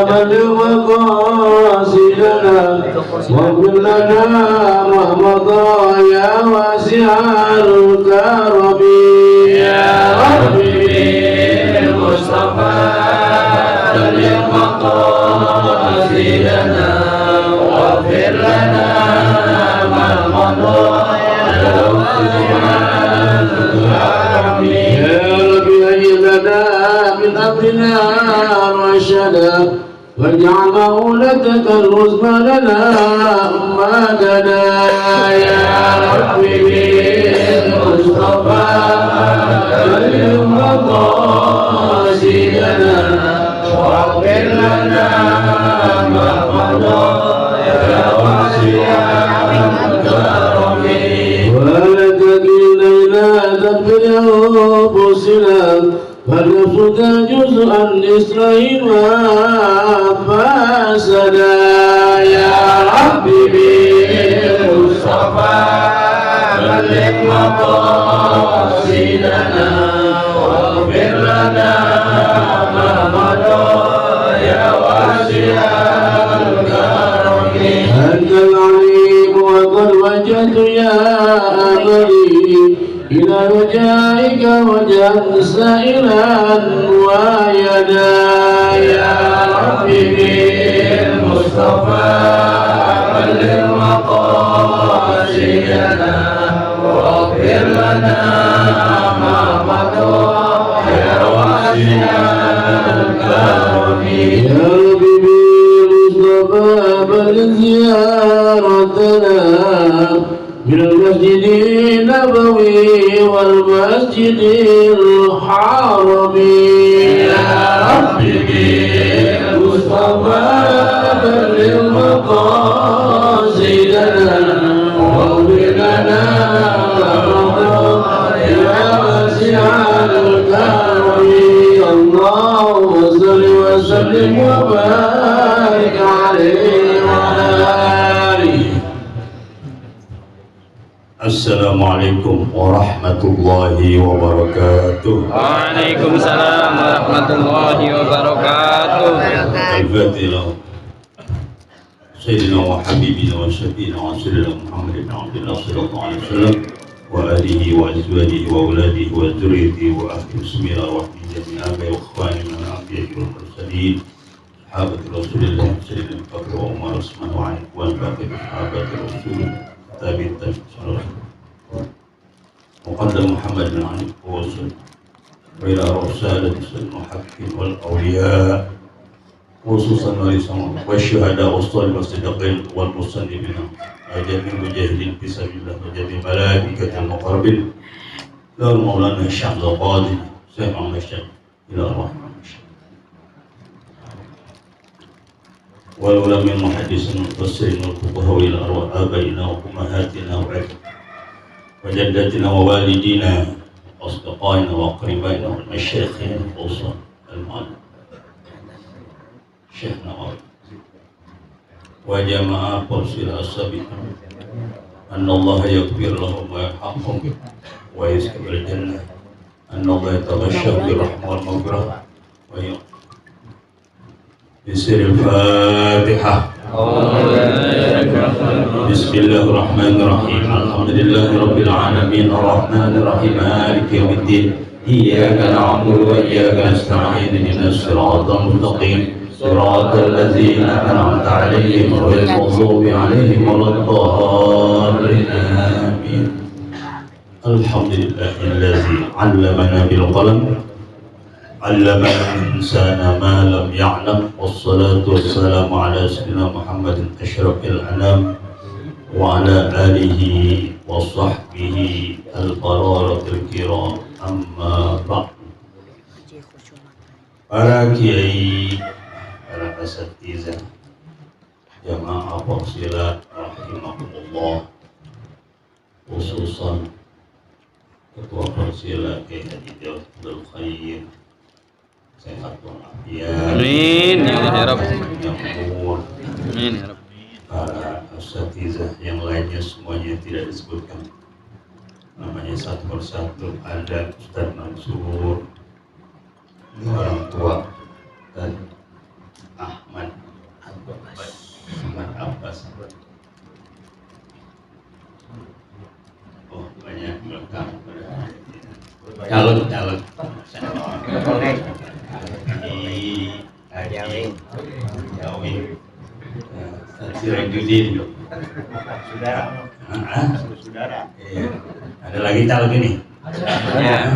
بلغ مقاصدنا واغفر لنا ما مضى يا واسع الكرم يا ربي بالمصطفى بلغ مقاصدنا واغفر لنا ما مضى يا واسع الكرم يا ربي هيئ لنا من أمرنا رشدا واجعل مولدك العظمى لنا أمتنا يا ربي بالمصطفى بلغ مقاصدنا واغفر لنا ما مضى يا واسع الكرم ولا تكلنا إلى ذنب أنفسنا فالنفس جزءا إسرائيلا فاسدا يا ربي بالمصطفى بلغ مقاصدنا واغفر لنا ما مضى يا واسع الكرم أنت العليم وقد وجدت يا أمري إلى رجائك وجها سائلا ويدا يا ربي بالمصطفى بلغ مقاصدنا واغفر لنا ما مضى يا واسع الكرم يا ربي بالمصطفى بلغ زيارتنا من المسجد النبوي والمسجد الحرام يا ربي بالمصطفى بلغ مقاصدنا واغفر لنا يا واسع الكرم اللهم صل وسلم وبارك عليه وعلى آله. Assalamualaikum warahmatullahi wabarakatuh. Waalaikumsalam warahmatullahi wabarakatuh. Al-Fatihah. Sayyidina wa habibina wa syafiina wa sayyidina Muhammad ibn Abdullah sallallahu alaihi wasallam wa alihi wa azwajihi wa auladihi wa dzurriyyatihi wa ahli bismillah wa jami'a wa ikhwani min al-anbiya'i wal mursalin sahabati Rasulillah sayyidina Abu Bakar wa Umar Utsman wa Ali wa baqi sahabati Rasulillah tabi'in tabi'in مقدم محمد بن علي ووصل وإلى رسالة المحققين والأولياء خصوصا ورسالة والشهداء والصالحين والصديقين والمصنفين وجميع المجاهدين في سبيل الله وجميع ملائكة المقربين لا مولانا الشيخ القاضي سمعنا الشيخ إلى الرحمن الشيخ والعلماء المحدثين المفسرين والفقهاء إلى أرواح آبائنا وأمهاتنا وجدتنا ووالدينا وأصدقائنا وأقربائنا والمشايخين الأوصال المعلم شيخنا وجماعة فرسل السابقين أن الله يغفر لهم ويرحمهم ويسكب الجنة أن الله يتغشى بالرحمة والمغفرة بسر الفاتحة. بسم الله الرحمن الرحيم الحمد لله رب العالمين الرحمن الرحيم مالك يوم الدين إياك نعبد وإياك نستعين اهدنا الصراط المستقيم صراط الذين أنعمت عليهم غير المغضوب عليهم ولا الضالين آمين. الحمد لله الذي علمنا بالقلم علم الإنسان ما لم يعلم والصلاة والسلام على سيدنا محمد أشرف الأنام وعلى آله وصحبه البررة الكرام أما بعد. Para kiai, para asatidzah, jamaah fadilah rahimahumullah, khususan ketua fadilah Kiai Haji Abdul Khair, sehat walafiat. Amin ya Rabb. Amin ya Rabb. Para asatidzah yang lainnya semuanya tidak disebutkan namanya satu persatu. Ada Ustaz Mansur, orang tua, dan Ahmad Abbas. Oh, banyak lengkap. Calon Haji Jawin Sirajudin saudara. Iya. Ada lagi calon ini? Ya.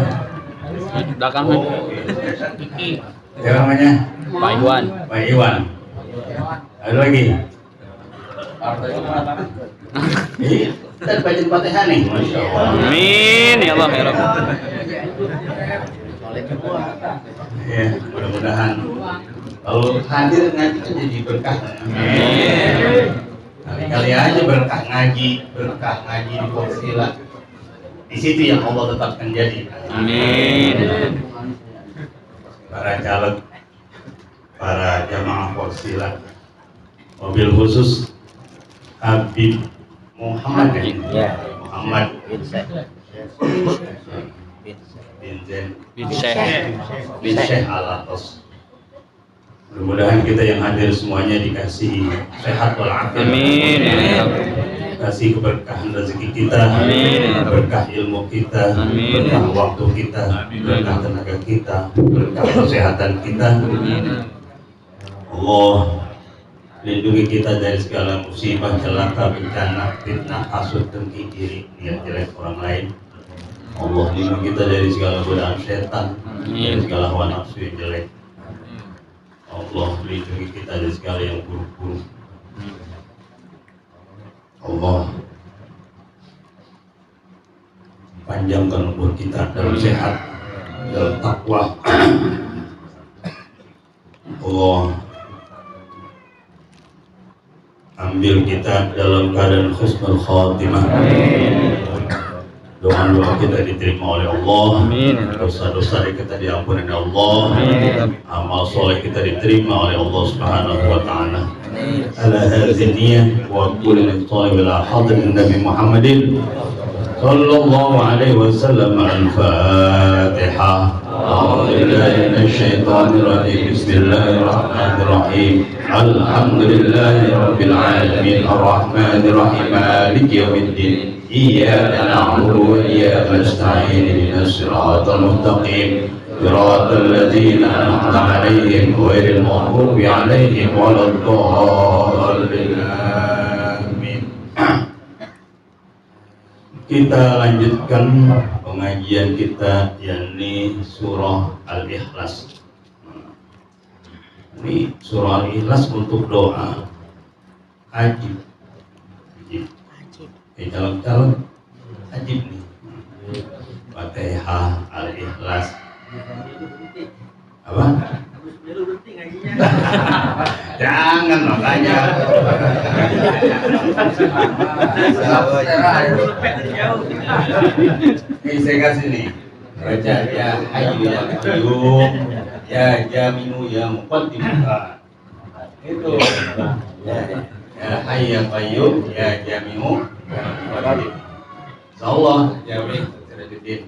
Belakang. Oh, siapa namanya? Pak Iwan. Pak Iwan. Ada lagi? Kita baca Fatihah nih, Masya Allah. Amin ya Allah ya Rabb. Ya, mudah-mudahan kalau hadir ngaji kan jadi berkah. Amin. Kali-kali aja berkah ngaji di Porsilat. Di situ yang Allah tetapkan jadi. Amin. Para caleg, para jamaah Porsilat, mobil khusus Habib Muhammad Ya. Muhammad bin Syekh Al-Atas. Mudah-mudahan kita yang hadir semuanya dikasih sehat walafiat. Amin ya Rabb. Kasih keberkahan rezeki kita, Amin. berkah ilmu kita, Amin. berkah waktu kita, berkah tenaga kita, berkah kesehatan kita. Allah lindungi kita dari segala musibah, celaka, bencana, fitnah, hasud, dengki, iri, niat jelek orang lain. Allah lindungi kita dari segala godaan setan, dari segala hawa nafsu yang jelek. Allah lindungi kita dari segala yang buruk-buruk. Allah panjangkan umur kita dalam sehat, dalam takwa. Allah ambil kita dalam keadaan husnul khatimah. Doa-doa kita diterima oleh Allah. Amin. Dosa-dosa kita diampuni oleh Allah. Amin. Amal soleh kita diterima oleh Allah Subhanahu wa taala. Ala hadhihi niyyah wa kullu talib ila hadrat Nabi Muhammadin sallallahu alaihi wasallam. Al-Fatihah. أعوذ بالله من الشيطان الرجيم. بسم الله الرحمن الرحيم. الحمد لله رب العالمين الرحمن الرحيم مالك يوم الدين. إياك نعبد وإياك نستعين اهدنا الصراط المستقيم صراط الذين أنعمت عليهم غير المغضوب عليهم ولا الضالين. آمين. Kita lanjutkan pengajian kita, yakni surah Al-Ikhlas. Ini surah Al-Ikhlas untuk doa ajib. Calon-calon ajib nih. Fatihah, Al-Ikhlas. Apa? Jangan makanya. Ini saya kasih nih. Baca ya Hayyu ya Qayyum, ya Jami'u ya Muqaddim. Itu. Ya Hayyu ya Qayyum, ya Jami'u ya Muqaddim. Insyaallah Jami' Sirajuddin.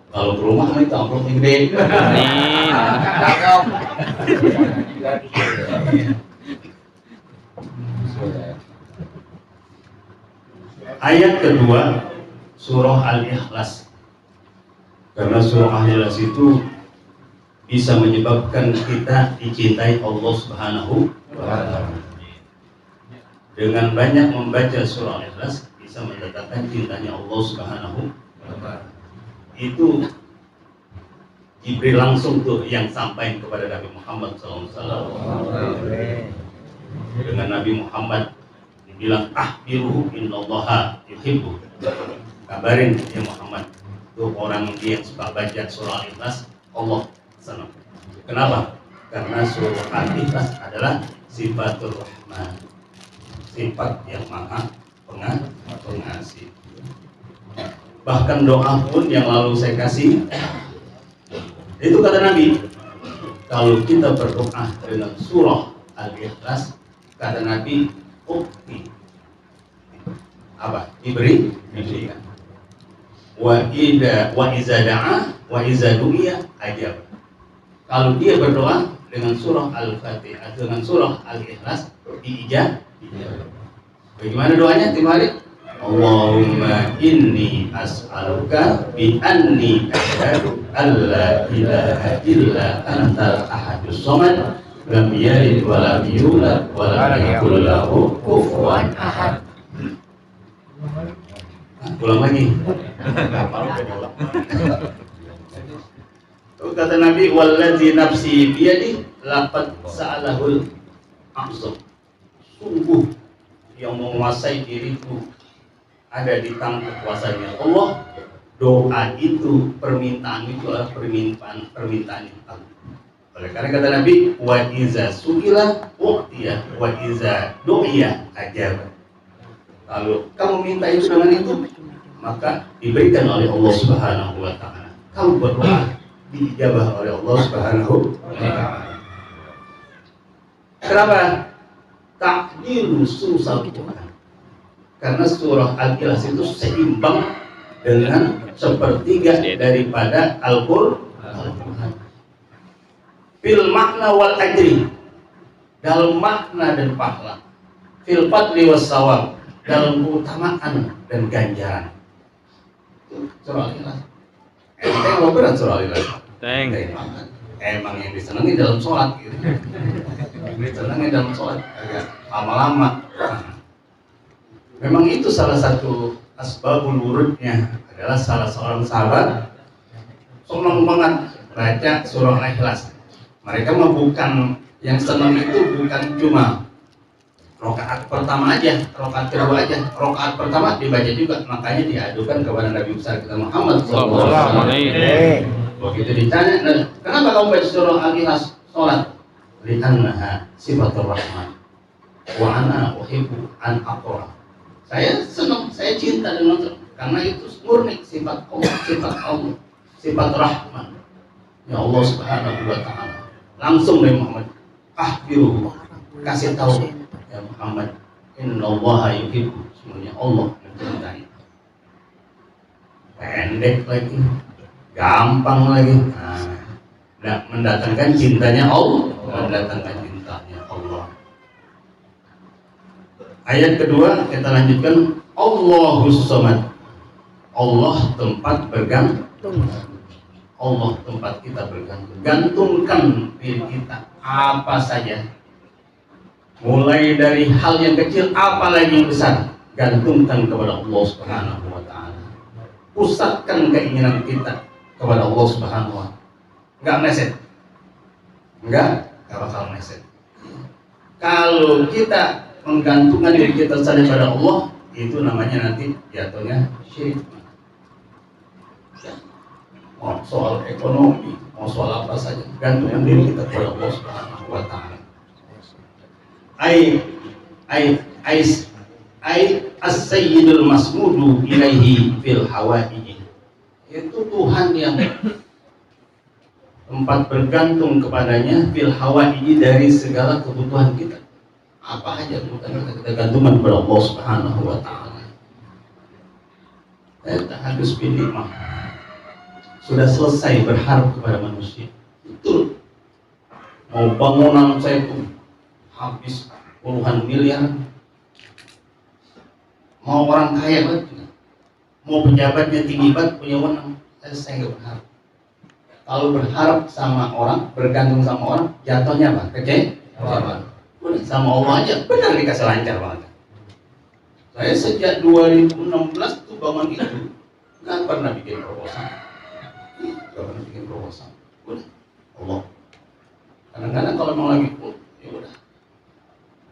Kalau ke rumah itu amplop gede. Amin. Ayat kedua surah Al-Ikhlas. Karena surah Al-Ikhlas itu bisa menyebabkan kita dicintai Allah Subhanahu wa taala. Dengan banyak membaca surah Al-Ikhlas bisa mendatangkan cintanya Allah Subhanahu wa taala. Itu Jibril langsung tuh yang sampaikan kepada Nabi Muhammad SAW. Dengan Nabi Muhammad dibilang ahbiruhu innallaha yuhibbu. Kabarin ya Muhammad, tuh orang yang suka baca surah Al-Ikhlas Allah senang. Kenapa? Karena surah Al-Ikhlas adalah sifatul rahman, sifat yang maha pengasih. Bahkan doa pun yang lalu saya kasih, itu kata Nabi, kalau kita berdoa dengan surah Al-Ikhlas, kata Nabi, apa? Diberikan. Wa iza da'a wa iza du'iya ajab. Kalau dia berdoa dengan surah Al-Fatihah, dengan surah Al-Ikhlas, diijabah. Bagaimana doanya tiap hari? Allahumma inni as'aluka bi anni asyhadu an la ilaha illa antal ahadus samad lam yalid wa lam yulad wa lam yakul lahu kufuwan ahad. Ulang lagi. Kata Nabi, wallazi nafsi biyadi laqad sa'alahul a'zam. Sungguh yang menguasai diriku ada di tangan kekuasaannya Allah. Doa itu, permintaan itu adalah permintaan yang agung. Oleh karena kata Nabi, wa iza su'ila u'tiya wa iza du'iya ajaba. Kalau kamu minta itu dengan itu, maka diberikan oleh Allah Subhanahu wa taala. Kamu berdoa, diijabah oleh Allah Subhanahu wa taala. Kenapa? Takdiru surah Al-Quran. Karena surah Al-Ikhlas itu seimbang dengan sepertiga daripada Al-Quran. Fil makna wal ajri, dalam makna dan pahala. Fil fadli was sawab, dalam keutamaan dan ganjaran. Surah Al-Ikhlas. Mau berat surah Al-Ikhlas. Emang yang disenangi dalam sholat gitu. Disenangi dalam sholat agak lama-lama. Memang itu salah satu asbabul wurudnya adalah salah seorang sahabat senang banget baca surah Al-Ikhlas. Mereka mah bukan yang senang itu bukan cuma rokaat pertama aja, rokaat kedua aja, rokaat pertama dibaca juga, makanya diadukan kepada Nabi besar kita Muhammad SAW. Begitu ditanya, kenapa kamu baca surah Al-Ikhlas sholat? Li'annaha sifatur rahman wa ana uhibbu an aqra. Saya senang, saya cinta dengan itu karena itu murni sifat Allah, sifat rahman. Ya Allah Subhanahu wa taala. Langsung dari Muhammad, akhbiru, kasih tahu ya Muhammad, innallaha yuhibbu, semuanya Allah mencintai. Pendek lagi, gampang lagi. Nah, mendatangkan cintanya Allah, mendatangkan cintanya Allah. Ayat kedua kita lanjutkan, Allahus Samad. Allah tempat bergantung. Allah tempat kita bergantung. Gantungkan diri kita apa saja. Mulai dari hal yang kecil apalagi yang besar, gantungkan kepada Allah Subhanahu wa taala. Pusatkan keinginan kita kepada Allah Subhanahu wa taala. Enggak meleset. Enggak bakal meleset. Kalau kita menggantungkan diri kita saja pada Allah, itu namanya nanti jatuhnya syirik. Mau soal ekonomi, mau soal apa saja, gantungkan diri kita kepada Allah Subhanahu wa taala. As-sayyidul masmudu ilaihi fil hawaiji. Itu Tuhan yang tempat bergantung kepadanya fil hawaiji, dari segala kebutuhan kita. Apa aja kita gantungkan kepada Allah Subhanahu wa taala. Tak habis pilih mah sudah selesai berharap kepada manusia. Betul. Mau bangunan saya pun habis puluhan miliar. Mau orang kaya banget, mau pejabatnya tinggi banget, punya wewenang, saya nggak berharap. Kalau berharap sama orang, bergantung sama orang, jatuhnya apa? Kecewa. Sama Allah aja benar dikasih lancar banget. Saya sejak 2016 tuh bangun itu nggak pernah bikin proposal. Udah Allah. Kadang-kadang kalau mau lagi ya udah.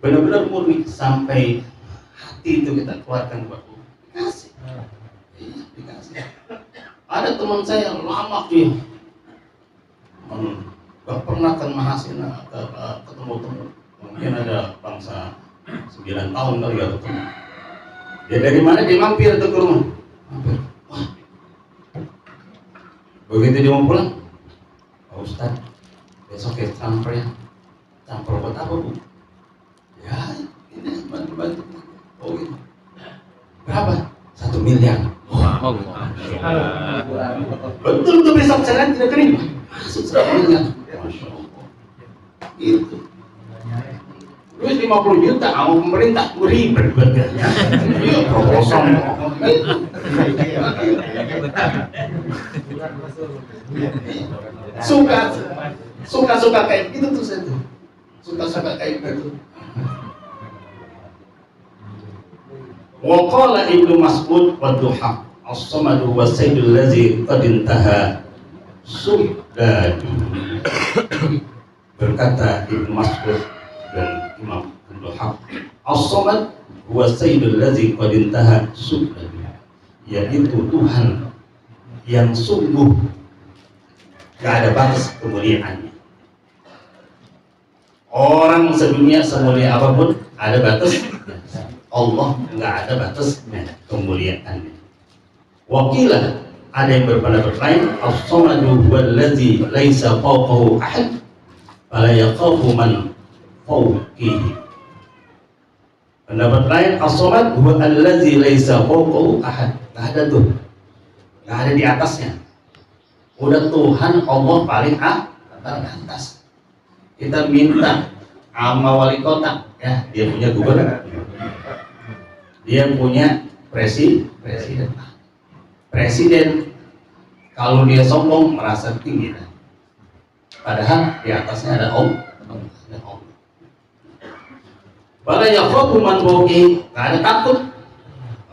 Benar-benar murni sampai hati itu kita keluarkan buat Allah. Dikasih. Iya, dikasih. Ada teman saya lama dia. Gak pernah kan Mahasiswa ketemu. Mungkin ada bangsa 9 tahun kali ya ketemu. Dia dari mana? Dia mampir tuh ke rumah. Mampir. Wah. Begitu dia mau pulang, Pak Ustadz, besok ya transfer ya. Transfer buat apa, Bu? Ya, ini bantu-bantu. Oh gitu. Berapa? 1 miliar. Allah. Betul tuh besok saya tidak terima. Masuk 1 miliar. duit 50 juta sama pemerintah ribet banget ya. Iya, proposal suka kayak gitu tuh saya tuh. Suka kayak gitu. Wa qala Ibnu Mas'ud wa duha as-samadu wa sayyidul ladzi qad intaha sudadu. Berkata Ibnu Mas'ud dan Imam Al-Haq, as-samad wa sayyidul ladzi qad intaha sudadu, yaitu Tuhan yang sungguh gak ada batas kemuliaannya. Orang sedunia semulia apapun ada batas, Allah nggak ada batasnya kemuliaannya. Wakilah ada yang berpendapat lain, as-samadu wallazi laisa fawqahu ahad fala yaqafu man fawqihi. Pendapat lain, as-samad huwa allazi laisa fawqahu ahad. Nggak ada tuh, nggak ada di atasnya. Udah Tuhan Allah paling atas. Kita minta sama wali kota, ya dia punya gubernur, dia punya presiden. Kalau dia sombong merasa tinggi, padahal di atasnya ada Allah. Pada yakhafu man fawqihi, nggak ada takut.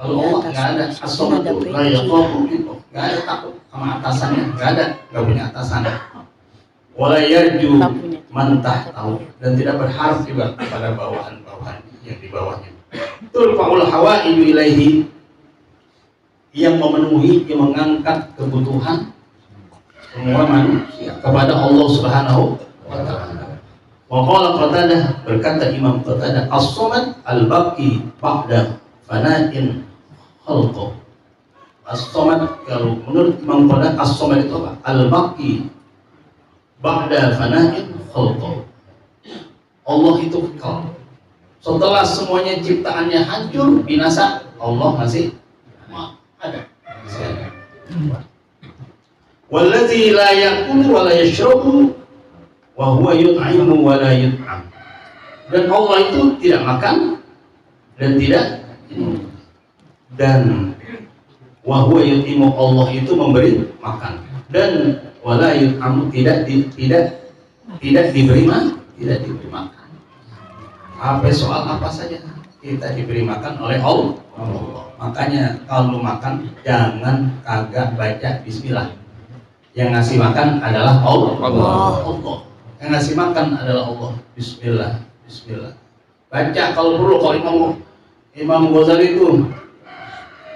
Kalau Allah nggak ada as-samadu la yakhafu minhu, nggak ada takut sama atasannya, nggak punya atasan. Wala yarju man tahtahu, dan tidak berharap juga kepada bawahan-bawahan yang di bawahnya. Turfa'ul hawaiju ilaihi, yang memenuhi, yang mengangkat kebutuhan semua manusia kepada Allah Subhanahu wa ta'ala. Wa qala Qatadah, berkata Imam Qatadah, as-samad al-baqi ba'da fana'in khalqah. As-samad, kalau menurut Imam Qatadah, as-samad itu apa? Al-baqi ba'da fana'in khalqah. Allah itu kekal. Setelah semuanya ciptaannya hancur, binasa, Allah masih ada. Wallazi la yakulu wa la yashrabu wa huwa yut'imu wa la yut'am. Dan Allah itu tidak makan dan tidak minum. Dan wa huwa yut'imu, Allah itu memberi makan, dan wa la yut'am, tidak diberi makan. Apa soal apa saja kita diberi makan oleh Allah. Makanya kalau makan jangan kagak baca bismillah. Yang ngasih makan adalah Allah. Yang ngasih makan adalah Allah. Bismillah. Baca kalau perlu. Kalau Imam Ghazali itu,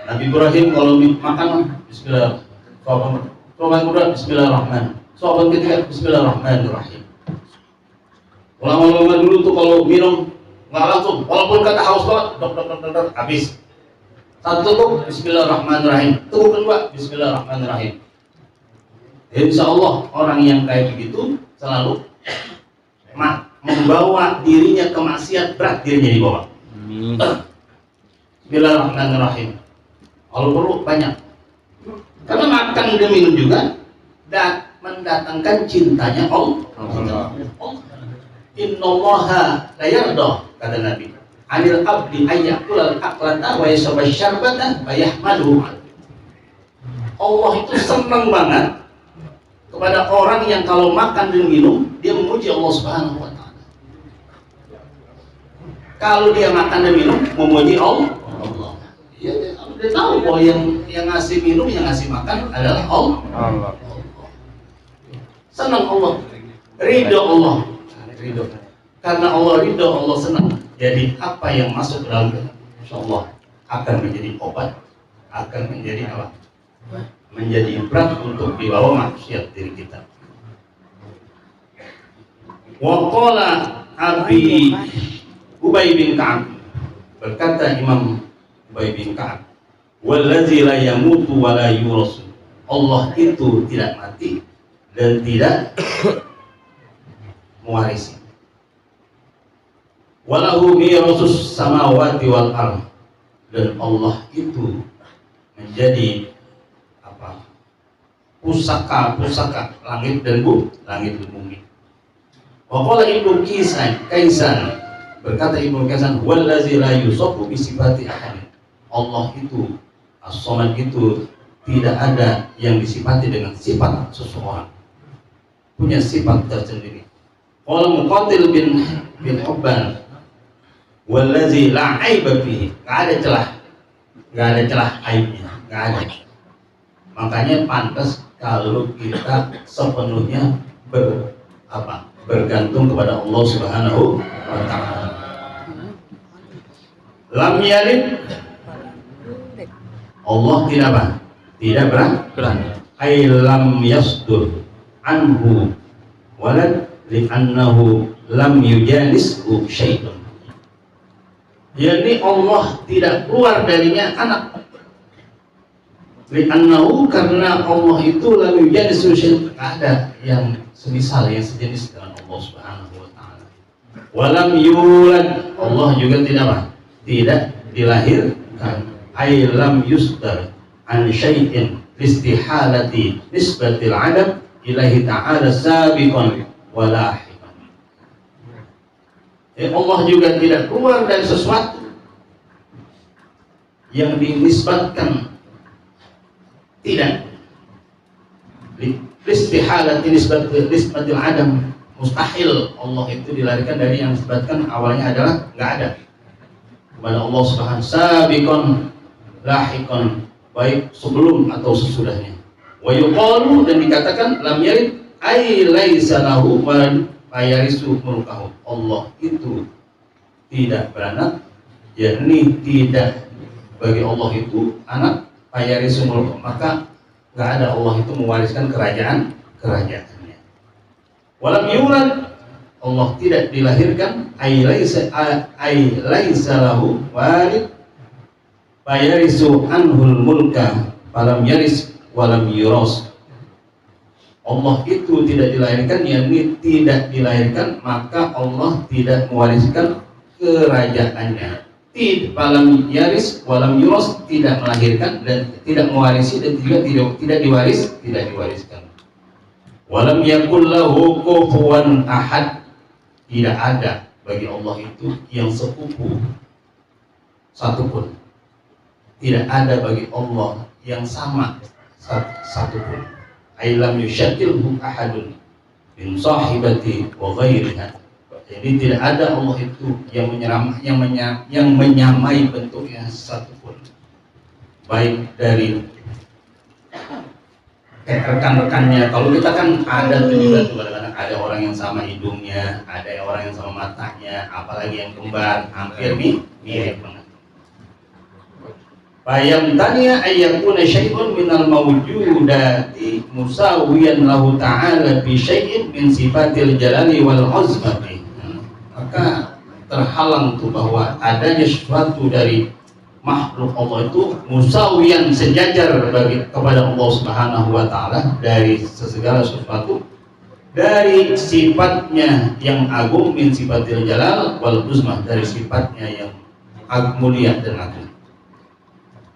Nabi Ibrahim kalau makan bismillah. Sopan kedua bismillahirrahmanirrahim. Sopan ketiga bismillahirrahmanirrahim. Ulama-ulama dulu tuh kalau minum nggak langsung, walaupun kata haus banget, dok, habis. Satu tuh bismillahirrahmanirrahim, tuh kedua bismillahirrahmanirrahim. Insya Allah orang yang kayak begitu selalu membawa dirinya ke maksiat berat, dirinya dibawa. Bismillahirrahmanirrahim. Kalau perlu banyak, karena makan dan minum juga mendatangkan cintanya Allah. Innallaha la yarda, kata Nabi, anil abdi ayyakul al-aqlata wa yashrab syarbata wa yahmaduhu. Allah itu senang banget kepada orang yang kalau makan dan minum dia memuji Allah Subhanahu wa ta'ala. Kalau dia makan dan minum memuji Allah. Ya, dia tahu bahwa yang ngasih minum, yang ngasih makan adalah Allah. Senang Allah, ridho Allah. Ridho. Karena Allah ridho, Allah senang. Jadi apa yang masuk ke dalam kita, insyaallah akan menjadi obat, akan menjadi apa? Menjadi berat untuk dibawa maksiat diri kita. Wa qala Abi Ubay bin Ka'ab, berkata Imam Ubay bin Ka'ab, wallazi la yamutu wa la yurasu, Allah itu tidak mati dan tidak mewarisi. Walahu mirasus samawati wal ardh, dan Allah itu menjadi apa? Pusaka langit dan bumi. Wa qala Ibnu Kaisan, berkata Ibnu Katsir, wallazi la yusafu bi sifati ahad. Allah itu As-Samad itu tidak ada yang disifati dengan sifat seseorang, punya sifat tersendiri. Qala Muqatil bin Hubban, wallazi la aiba fihi, enggak ada celah aibnya, enggak ada. Makanya pantas kalau kita sepenuhnya bergantung kepada Allah Subhanahu wa taala. Lam yalid, Allah tidak apa? Tidak berani. Ay lam yasdur anhu walad li'annahu lam yujanishu syai'un. Yani Allah tidak keluar darinya anak. Li'annahu, karena Allah itu lam yujanishu syai'un, ada yang semisal, yang sejenis dengan Allah Subhanahu wa taala. Walam yulad, Allah juga tidak apa? Tidak dilahirkan. Ay lam yusdar an syai'in listihalati nisbatil adam ilahi ta'ala sabiqan walahiqan. Allah juga tidak keluar dari sesuatu yang dinisbatkan, tidak listihalati nisbatil adam, mustahil Allah itu dilarikan dari yang disebutkan awalnya adalah nggak ada kepada Allah Subhanahu sabiqan lahiqan, baik sebelum atau sesudahnya. Wa yuqalu, dan dikatakan lam yalid ay laisa lahu walad fayarisu mulkahu. Allah itu tidak beranak, yakni tidak bagi Allah itu anak, fayarisu mulkahu, maka enggak ada Allah itu mewariskan kerajaannya. Walam yulad, Allah tidak dilahirkan, ay laisa lahu walid fayarisu anhul mulka falam yaris walam yuras. Allah itu tidak dilahirkan, yakni tidak dilahirkan, maka Allah tidak mewariskan kerajaannya. Falam yaris walam yuras, tidak melahirkan dan tidak mewarisi, dan tidak diwariskan. Walam yakul lahu kufuwan ahad, tidak ada bagi Allah itu yang sekufu satupun. Tidak ada bagi Allah yang sama satupun. Ailam yusyakilhu ahadun min sahibati wa ghairiha. Jadi tidak ada Allah itu yang menyamai bentuknya satupun, baik dari rekan-rekannya. Kalau kita kan ada tuh juga tuh, kadang-kadang ada orang yang sama hidungnya, ada orang yang sama matanya, apalagi yang kembar, hampir mirip banget. Bayam tanya ayyakuna syai'un minal mawjudati musawiyan lahu ta'ala bi syai'in min sifatil jalali wal azmati. Maka terhalang tuh bahwa adanya sesuatu dari makhluk Allah itu musawiyan, sejajar kepada Allah Subhanahu wa taala dari segala sesuatu, dari sifatnya yang agung, min sifatil jalal wal uzmah, dari sifatnya yang mulia dan agung.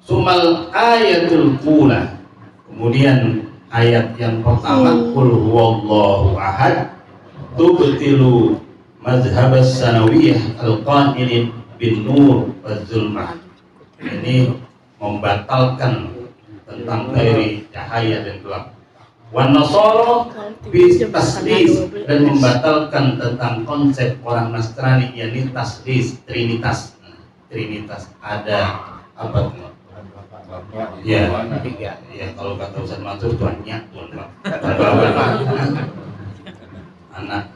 Sumal ayatul ula, kemudian ayat yang pertama, qul huwallahu ahad tubtilu mazhabas sanawiyah al-qailin bin nur waz zulmah. Ini membatalkan tentang dari cahaya dan gelap. Wan nasara bi tasdis, dan membatalkan tentang konsep orang Nasrani, yakni tasdis, trinitas. Trinitas ada apa tuh? Ya, kalau kata Ustaz Mansur tuannya, anak.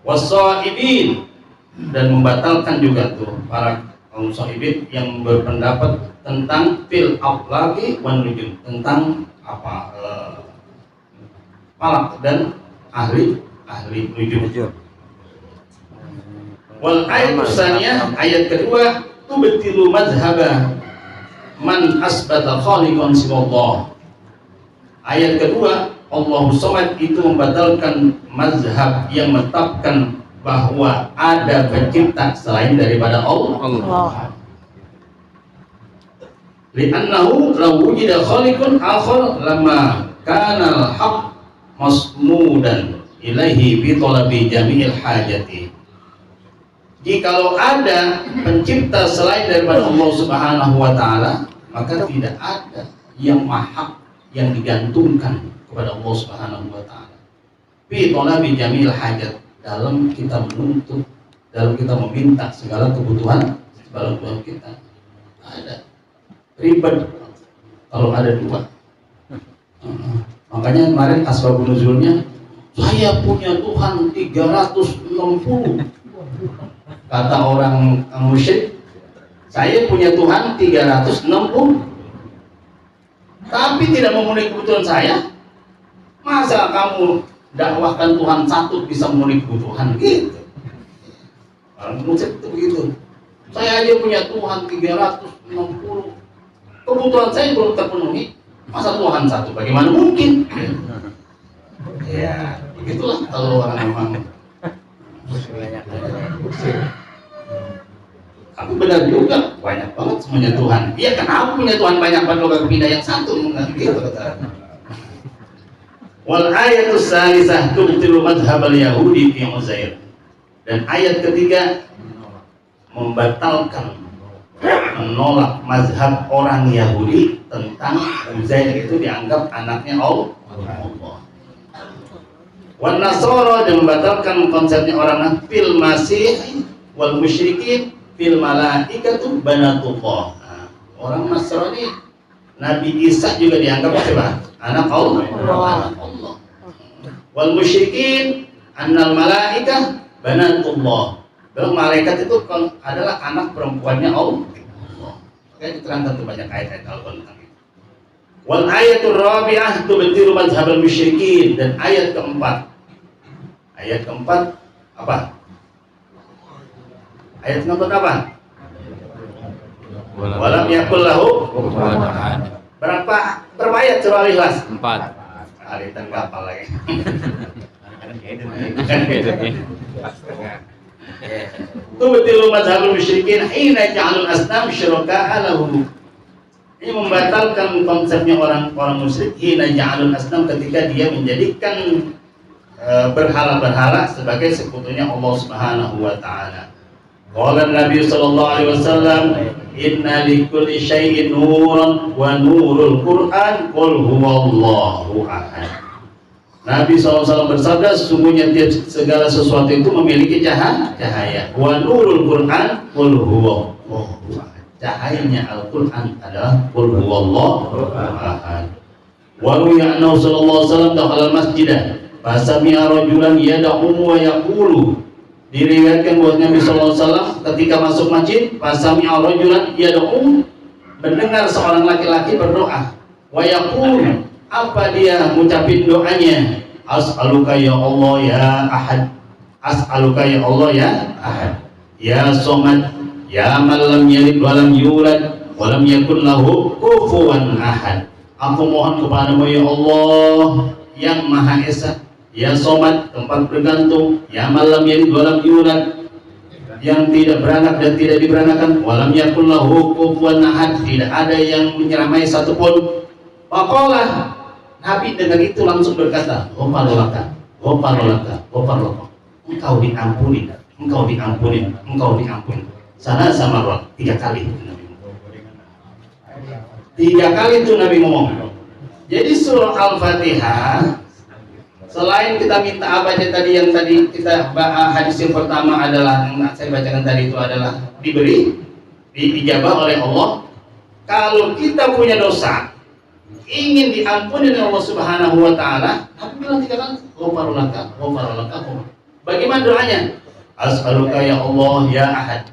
Wasaibin, dan membatalkan juga tuh para kaum sahibin yang berpendapat tentang fil aflaqi wan nujum, tentang apa falak dan ahli nujum. Wal ayat tsaniyah, ayat kedua, tubtilu mazhaba man asbata khaliqan siwallah. Ayat kedua, Allahu Samad itu membatalkan mazhab yang menetapkan bahwa ada pencipta selain daripada Allah. Li'annahu law wujida khaliqun akhar lama kana al-haq masmudan ilaihi bi talabi jami'il hajati. Jikalau ada pencipta selain daripada Allah Subhanahu wa Ta'ala, maka tidak ada yang mahak yang digantungkan kepada Allah Subhanahu wa Ta'ala. Fi thalabi jamil hajat, dalam kita menuntut, dalam kita meminta segala kebutuhan kita. Ada ribet kalau ada dua. Makanya kemarin asbabun nuzulnya, saya punya Tuhan 360. Kata orang musyrik, saya punya Tuhan 360, tapi tidak memenuhi kebutuhan saya. Masa kamu dakwahkan Tuhan satu bisa memenuhi kebutuhan? Gitu. Orang musyrik itu begitu. Saya aja punya Tuhan 360, kebutuhan saya belum terpenuhi, masa Tuhan satu bagaimana mungkin? Ya begitulah kalau orang memang. Tapi benar juga, banyak banget semuanya Tuhan. Iya, kenapa punya Tuhan banyak banget lo gak pindah yang satu? Gitu kata. Wal ayatus salisah tubtilu madhhabal yahudi fi Uzair. Dan ayat ketiga membatalkan, menolak mazhab orang Yahudi tentang Uzair itu dianggap anaknya Allah. Wan Nasara, dan membatalkan konsepnya orang fil masih wal musyrikin fil malaikatu banatullah. Nah, orang Nasrani Nabi Isa juga dianggap siapa? Anak Allah. Anak Allah. Wal musyrikin annal malaikah banatullah. Kalau malaikat itu adalah anak perempuannya Allah. Kayak diterangkan tuh banyak ayat-ayat Al-Qur'an tentang itu. Wal ayatul rabi'ah tubtilu mazhabal musyrikin, dan ayat keempat. Ayat keempat apa? Ayat keempat apa? Walam yakul lahu kufuwan ahad. Berapa ayat surah Al-Ikhlas? 4. Hari tanggap lagi. Tubtilu mazhabul musyrikin hina ja'alul asnam syuraka'a lahu. Ini membatalkan konsepnya orang musyrik hina ja'alul asnam, ketika dia menjadikan berhala-berhala sebagai sekutunya Allah Subhanahu wa Ta'ala. Qala Nabi sallallahu alaihi wasallam, inna likulli syai'in nuran wa nurul Qur'an qul huwallahu ahad. Nabi SAW bersabda, sesungguhnya segala sesuatu itu memiliki cahaya. Wa nurul Qur'an qul huwallahu ahad. Cahayanya Al-Qur'an adalah qul huwallahu ahad. Wa ruwiya annahu sallallahu alaihi wasallam dakhala masjidah fasami'a rajulan yad'u wa yaqulu. Diriwayatkan bahwa Nabi sallallahu alaihi wasallam ketika masuk masjid, fasami'a rajulan yad'u, mendengar seorang laki-laki berdoa. Wa yaqulu, apa dia ngucapin doanya? As'aluka ya Allah ya ahad. As'aluka ya Allah ya ahad. Ya somad. Ya man lam yalid wa lam yulad wa lam yakul lahu kufuwan ahad. Aku mohon kepadamu ya Allah yang Maha Esa, ya somad, tempat bergantung, ya man lam yalid wa lam yulad, yang tidak beranak dan tidak diberanakan, wa lam yakul lahu kufuwan ahad, tidak ada yang menyeramai satupun. Faqala, Nabi dengan itu langsung berkata, Ghafarlaka, Ghafarlaka, Ghafarlaka. Engkau diampuni, engkau diampuni, engkau diampuni. Sana sama roh 3 kali. 3 kali itu Nabi ngomong. Jadi surah Al-Fatihah, selain kita minta apa aja tadi, yang tadi kita hadis yang pertama adalah yang saya bacakan tadi itu adalah diberi, diijabah oleh Allah. Kalau kita punya dosa, ingin diampuni oleh Allah Subhanahu wa Ta'ala, Nabi bilang 3 kali, Ghafarlaka, Ghafarlaka. Bagaimana doanya? As'aluka ya Allah ya ahad,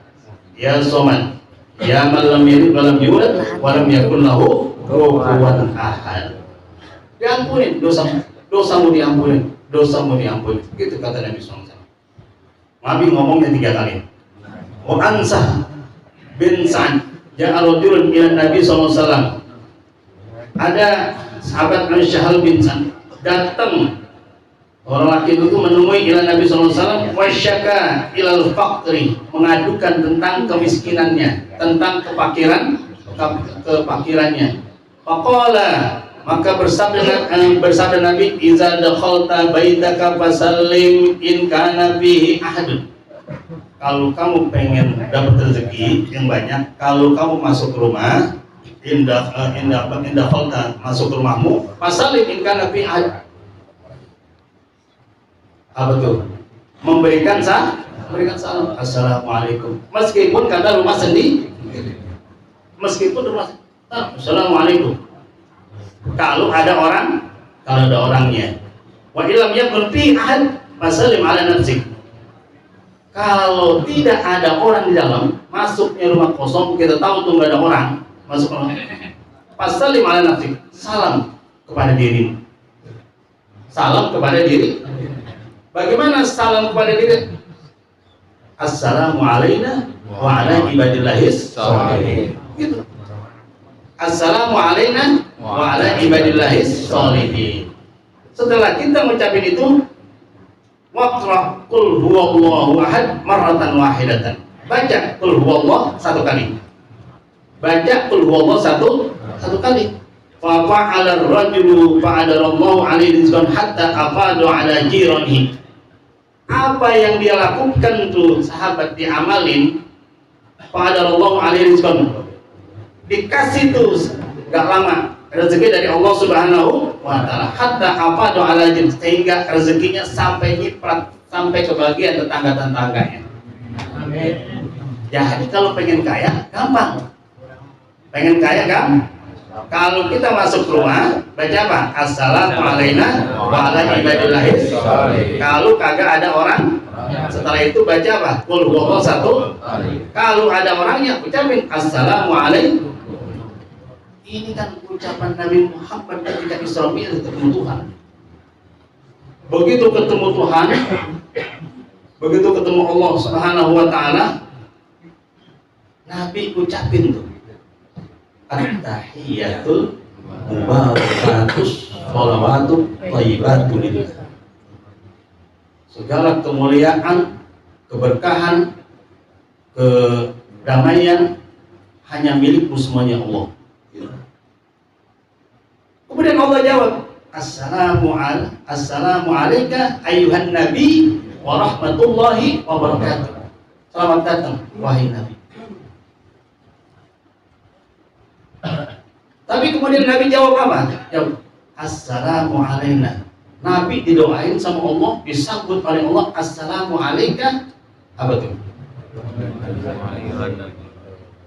ya somad, ya man lam yalid wa lam yulad wa lam yakul lahu kufuwan ahad. Diampuni dosamu diampuni, dosamu diampuni. Gitu kata Nabi SAW. Nabi ngomongnya 3 kali. Wa ansah bin Sa'ad ja'a rajulun ila Nabi SAW. Ada sahabat Syahal bin Sa'ad datang, orang laki itu menemui ila Nabi SAW, wasyaka ilal faqri, mengadukan tentang kemiskinannya, tentang kepakirannya. Faqala, maka bersabda Nabi, iza dakhalta baitaka fasallim in kana fihi ahadun. kalau kamu pengen dapat rezeki yang banyak, kalau kamu masuk ke rumah, indah falta masuk ke rumahmu, fasallim in kana fi ahad. Apa tuh? Memberikan salam. Assalamualaikum. Meskipun kata rumah sendiri, assalamualaikum. Kalau ada orangnya. Wa illam yakun fi ahad fasallim ala nafsik. Kalau tidak ada orang di dalam, masuknya rumah kosong, kita tahu tuh nggak ada orang, masuk rumah. Fasallim ala nafsik. Salam kepada diri. Salam kepada diri. Bagaimana salam kepada diri? Assalamu alayna wa ala ibadillahis sholihin. Gitu. Assalamu alayna wa ala ibadillahis sholihin. Setelah kita mengucapkan itu, waqra qul huwallahu ahad marratan wahidatan. Baca qul huwallah satu kali. Baca qul huwallah satu kali. Fa fa'ala ar-rajulu fa'adarallahu alaihi rizqan hatta afadu ala jiranihi. Apa yang dia lakukan tuh sahabat diamalin, fa'adarallahu alaihi rizqan. Dikasih tuh enggak lama rezeki dari Allah Subhanahu wa taala, hatta afadu ala jin, sehingga rezekinya sampai nyiprat sampai ke bagian tetangga-tetangganya. Amin. Jadi kalau pengen kaya gampang. Pengen kaya kan? Kalau kita masuk rumah baca apa? Assalamu alayna wa ala ibadillahis sholihin. Kalau kagak ada orang, setelah itu baca apa? Qul huwallahu satu. Kalau ada orangnya ucapin assalamu alaikum. Ini kan ucapan Nabi Muhammad ketika Isra Mi'raj ketemu Tuhan. Begitu ketemu Tuhan, begitu ketemu Allah Subhanahu wa taala, Nabi ucapin tuh at-tahiyatul mubarakatus sholawatu thayyibatu lillah. Segala kemuliaan, keberkahan, kedamaian hanya milikmu semuanya Allah. Kemudian Allah jawab, Assalamu alayka ayyuhan nabi wa rahmatullahi wa barakatuh. Selamat datang wahai Nabi. Tapi kemudian Nabi jawab apa? Jawab, Assalamu alayna. Nabi didoain sama Allah, disambut oleh Allah, Assalamu alayka. Apa tuh?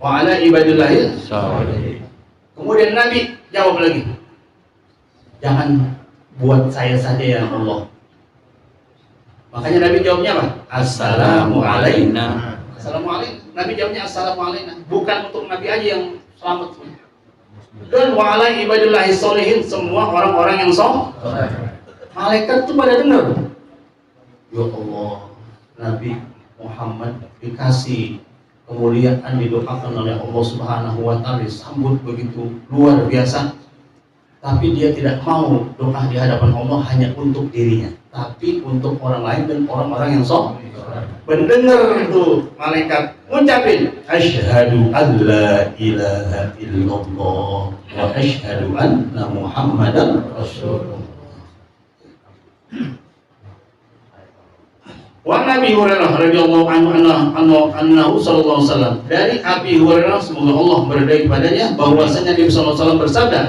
Wa ala ibadillahi sholihin. Kemudian Nabi jawab lagi, jangan buat saya saja ya Allah. Makanya Nabi jawabnya apa? Assalamu alayna. Assalamu alayna. Nabi jawabnya assalamu alayna. Bukan untuk Nabi aja yang selamat. Dan wa ala ibadillahi sholihin, semua orang-orang yang soleh. Malaikat tuh pada dengar. Ya Allah, Nabi Muhammad dikasih kemuliaan, didoakan oleh Allah Subhanahu wa taala, disambut begitu luar biasa. Tapi dia tidak mau doa di hadapan Allah hanya untuk dirinya, tapi untuk orang lain dan orang-orang yang soleh. Mendengar itu malaikat ngucapin asyhadu an la ilaha illallah wa asyhadu anna muhammadan rasulullah. Wa Nabi Hurairah radhiyallahu anhu sallallahu alaihi wasallam, dari Abi Hurairah semoga Allah beridai kepadanya, bahwasanya Nabi sallallahu alaihi wasallam bersabda,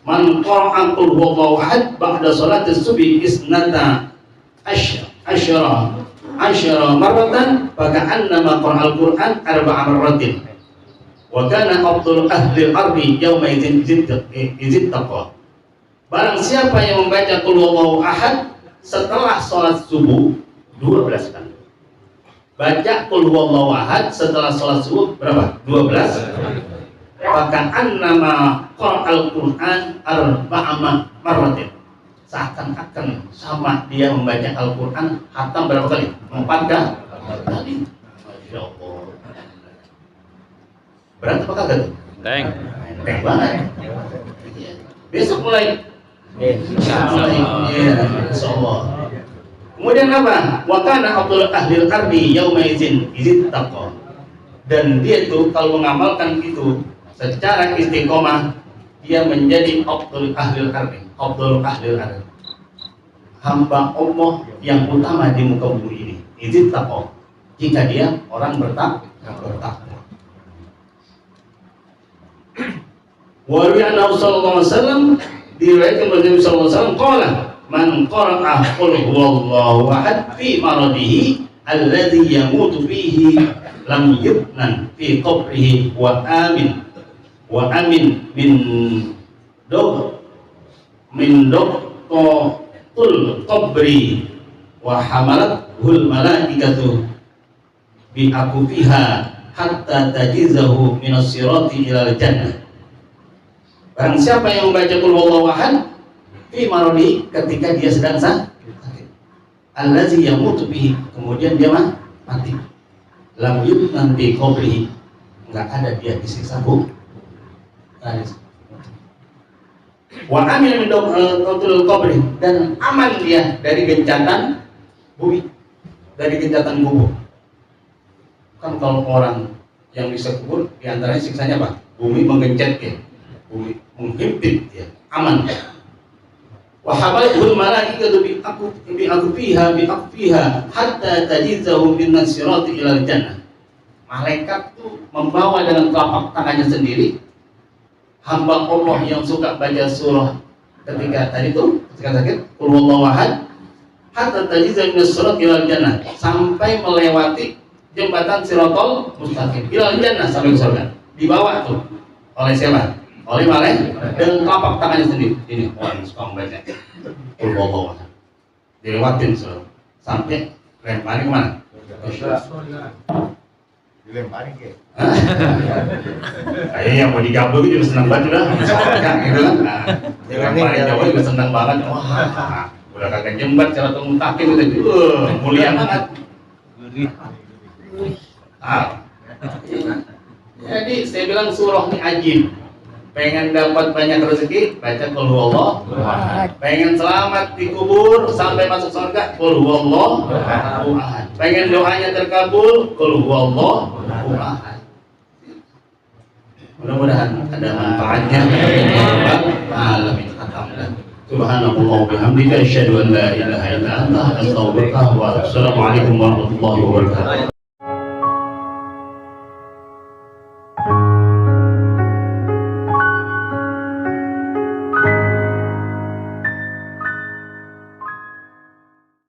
man qara'a qul huwallahu ahad ba'da salati subhi isnata asyara marratan faka'annama qara'al Qur'an arba'a marratin wa kana afdhalu ahli al-ardi yawma idzin taqwa. Barang siapa yang membaca qul huwallahu ahad setelah salat subuh 12 kali. Baca qul huwallahu ahad setelah salat subuh berapa? 12. Faka'annama qara'al Qur'an arba'a marratin. Seakan-akan sama dia membaca Al-Quran khatam berapa kali? 4 kali. Masya Allah. Berat apa kagak tuh? Enteng banget. Besok mulai. Insya Allah. Kemudian apa? Wa kana afdhalu ahli al-ardi yauma idzin taqwa. Dan dia itu kalau mengamalkan itu secara istiqomah, dia menjadi afdhalul ahli al-ardi. Afdhalul ahli al-ardi, hamba Allah yang utama di muka bumi ini. Idzin taqwa. jika dia orang bertakwa. Wa annahu sallallahu alaihi wasallam, diriwayatkan oleh Nabi sallallahu alaihi wasallam, qala man qara'a qul huwallahu ahad fi maradihi alladhi yamutu fihi lam yubnan fi qabrihi wa amin min tul qabri wa hamalatul malaikatu bi akufiha hatta tajizahu minas sirati ilal jannah. Barang siapa yang membaca qul huwallahu ahad fi maradi ketika dia sedang sakit, allazi yamutu bihi, kemudian dia mati, lam yubnan bi qabrihi, enggak ada dia disiksa kubur. Wa amin min tul qabri, dan aman dia dari gencatan bumi, dari gencatan kubur. Kan kalau orang yang bisa kubur, diantaranya siksanya apa? Bumi menggencet ya, bumi menghimpit ya, aman. Wa habatul malaikatu bi akfiha hatta tajizahu min sirati ilal jannah. Malaikat tuh membawa dengan telapak tangannya sendiri hamba Allah yang suka baca surah ketika tadi tuh, ketika sakit, qul huwallahu ahad hatta tajizahu min sirati ilal jannah, sampai melewati jembatan Siratal Mustaqim ilal jannah, sampai ke surga. Dibawa tuh oleh siapa? Oleh malaikat dengan telapak tangannya sendiri. Ini orang suka membaca qul huwallahu ahad, dilewatin sampai lempari kemana? Dilemparin ke? Kayaknya yang mau digabung juga senang banget udah, gitu kan? Dilemparin Jawa juga senang banget. Wah, udah kagak jembat Siratal Mustaqim gitu, mulia banget. Jadi saya bilang surah ini ajib. Pengen dapat banyak rezeki, baca qul huwallahu ahad. Pengen selamat di kubur sampai masuk surga, qul huwallahu ahad. Pengen doanya terkabul, qul huwallahu ahad. Mudah-mudahan ada manfaatnya. Alamin. Subhanallah bihamdika asyhadu an la ilaha illa anta astaghfiruka wa atubu ilaik. Assalamualaikum warahmatullahi wabarakatuh.